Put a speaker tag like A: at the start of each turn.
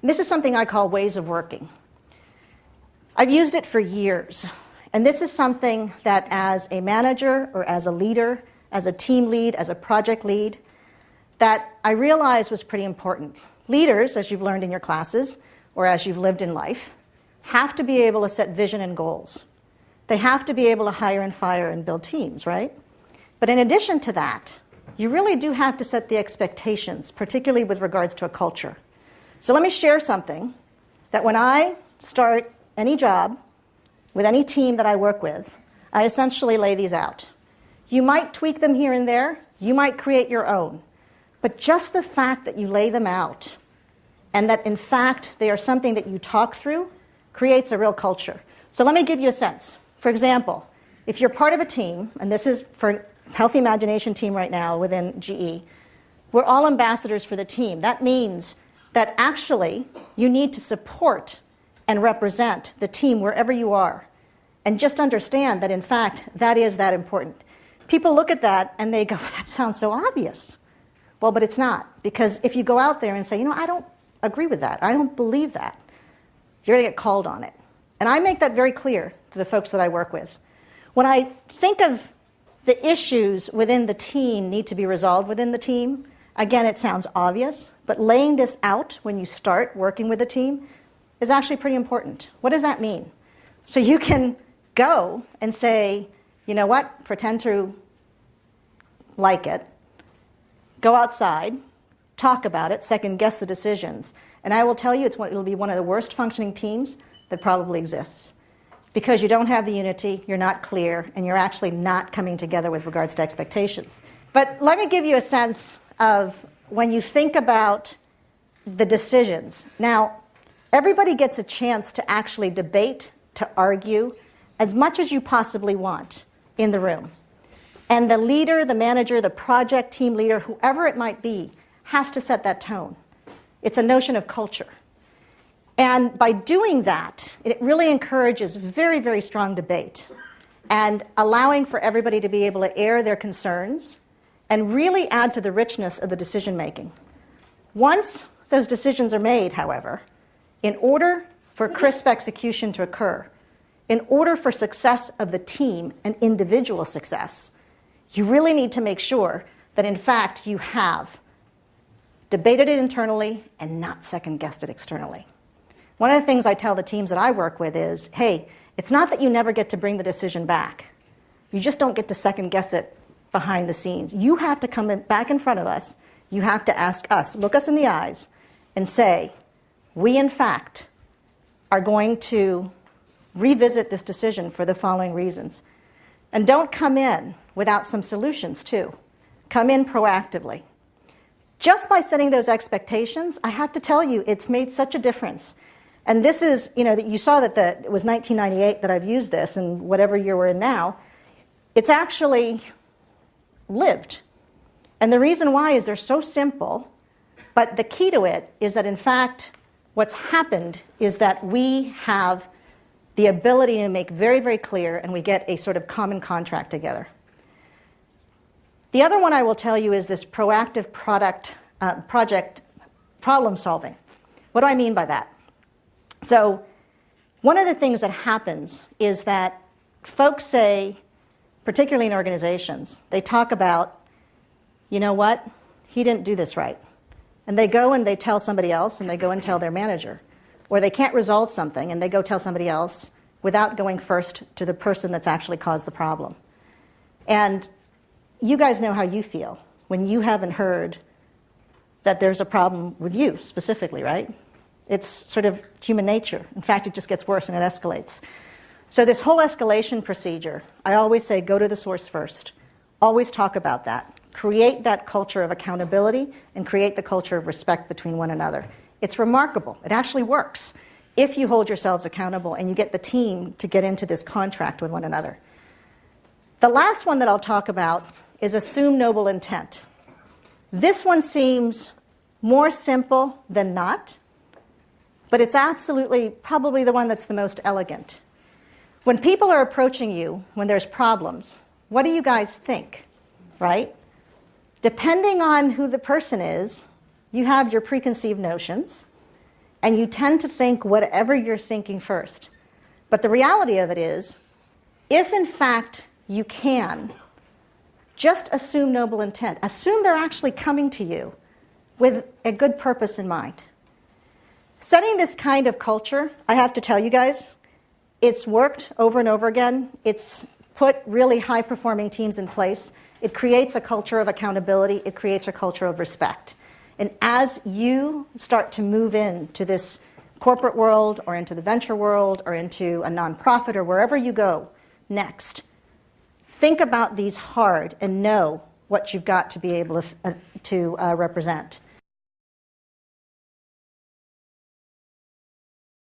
A: And this is something I call ways of working. I've used it for years. And this is something that as a manager or as a leader, as a team lead, as a project lead, that I realized was pretty important. Leaders, as you've learned in your classes or as you've lived in life, have to be able to set vision and goals. They have to be able to hire and fire and build teams, right? But in addition to that, you really do have to set the expectations, particularly with regards to a culture. So let me share something that when I start any job with any team that I work with, I essentially lay these out. You might tweak them here and there. You might create your own. But just the fact that you lay them out and that, in fact, they are something that you talk through creates a real culture. So let me give you a sense. For example, if you're part of a team, and this is for Healthy Imagination team right now within GE, we're all ambassadors for the team. That means that actually you need to support and represent the team wherever you are. And just understand that, in fact, that is that important. People look at that and they go, that sounds so obvious. Well, but it's not. Because if you go out there and say, I don't agree with that, I don't believe that, you're going to get called on it. And I make that very clear to the folks that I work with. When I think of the issues within the team need to be resolved within the team, again, it sounds obvious, but laying this out when you start working with a team is actually pretty important. What does that mean? So you can go and say, you know what, pretend to like it, go outside, talk about it, second guess the decisions. And I will tell you, it'll be one of the worst functioning teams that probably exists. Because you don't have the unity, you're not clear, and you're actually not coming together with regards to expectations. But let me give you a sense of when you think about the decisions. Now, everybody gets a chance to actually debate, to argue, as much as you possibly want in the room. And the leader, the manager, the project team leader, whoever it might be, has to set that tone. It's a notion of culture. And by doing that, it really encourages very, very strong debate and allowing for everybody to be able to air their concerns and really add to the richness of the decision making. Once those decisions are made, however, in order for crisp execution to occur, in order for success of the team and individual success, you really need to make sure that, in fact, you have debated it internally and not second-guessed it externally. One of the things I tell the teams that I work with is, hey, it's not that you never get to bring the decision back. You just don't get to second-guess it behind the scenes. You have to come back in front of us. You have to ask us, look us in the eyes, and say, we, in fact, are going to revisit this decision for the following reasons. And don't come in without some solutions, too. Come in proactively. Just by setting those expectations, I have to tell you, it's made such a difference. And this is, that you saw that it was 1998 that I've used this, and whatever year we're in now, it's actually lived. And the reason why is they're so simple, but the key to it is that, in fact, what's happened is that we have the ability to make very, very clear, and we get a sort of common contract together. The other one I will tell you is this proactive project problem solving. What do I mean by that? So one of the things that happens is that folks say, particularly in organizations, they talk about, you know what, he didn't do this right. And they go and they tell somebody else, and they go and tell their manager. Or they can't resolve something, and they go tell somebody else without going first to the person that's actually caused the problem. And you guys know how you feel when you haven't heard that there's a problem with you specifically, right? It's sort of human nature. In fact, it just gets worse and it escalates. So this whole escalation procedure, I always say go to the source first. Always talk about that. Create that culture of accountability and create the culture of respect between one another. It's remarkable. It actually works if you hold yourselves accountable and you get the team to get into this contract with one another. The last one that I'll talk about is assume noble intent. This one seems more simple than not, but it's absolutely probably the one that's the most elegant. When people are approaching you, when there's problems, what do you guys think, right? Depending on who the person is, you have your preconceived notions, And you tend to think whatever you're thinking first. But the reality of it is, if in fact you can, just assume noble intent. Assume they're actually coming to you with a good purpose in mind. Setting this kind of culture, I have to tell you guys, it's worked over and over again. It's put really high-performing teams in place. It creates a culture of accountability. It creates a culture of respect. And as you start to move into this corporate world or into the venture world or into a nonprofit or wherever you go next, think about these hard and know what you've got to be able to represent.